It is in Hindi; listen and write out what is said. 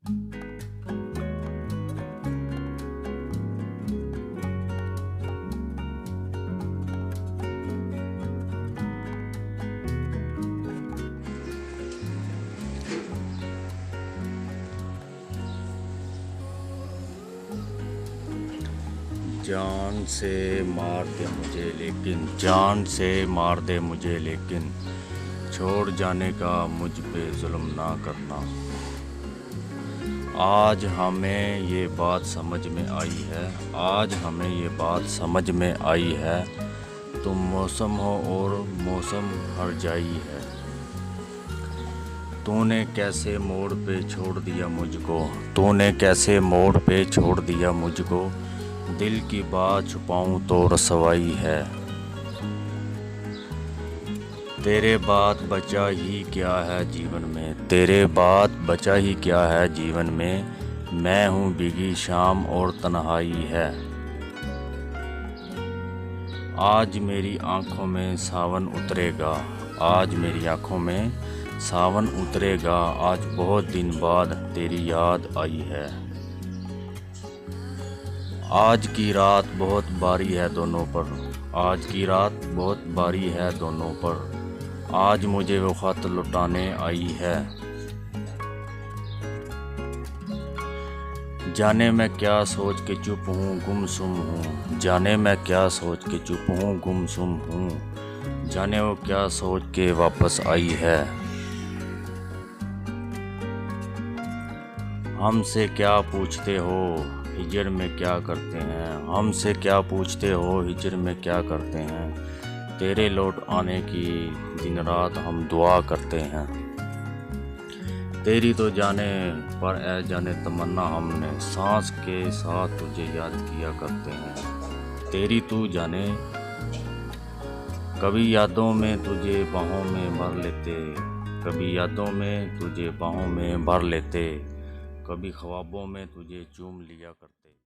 जान से मार दे मुझे लेकिन, जान से मार दे मुझे लेकिन, छोड़ जाने का मुझ पे जुल्म ना करना। आज हमें ये बात समझ में आई है, आज हमें ये बात समझ में आई है, तुम मौसम हो और मौसम हर जाई है। तूने कैसे मोड़ पे छोड़ दिया मुझको, तूने कैसे मोड़ पे छोड़ दिया मुझको, दिल की बात छुपाऊं तो रसवाई है। तेरे बाद बचा ही क्या है जीवन में, तेरे बाद बचा ही क्या है जीवन में, मैं हूँ भीगी शाम और तन्हाई है। आज मेरी आंखों में सावन उतरेगा, आज मेरी आंखों में सावन उतरेगा, आज बहुत दिन बाद तेरी याद आई है। आज की रात बहुत भारी है दोनों पर, आज की रात बहुत भारी है दोनों पर, आज मुझे वो खत लौटाने आई है। जाने मैं क्या सोच के चुप हूँ गुमसुम हूँ, जाने मैं क्या सोच के चुप हूँ गुमसुम हूँ, जाने वो क्या सोच के वापस आई है। हमसे क्या पूछते हो हिजर में क्या करते हैं, हमसे क्या पूछते हो हिजर में क्या करते हैं, तेरे लौट आने की दिन रात हम दुआ करते हैं। तेरी तो जाने पर ऐ जाने तमन्ना हमने, सांस के साथ तुझे याद किया करते हैं। तेरी तू जाने कभी यादों में तुझे बाहों में भर लेते, कभी यादों में तुझे बाहों में भर लेते, कभी ख्वाबों में तुझे चूम लिया करते।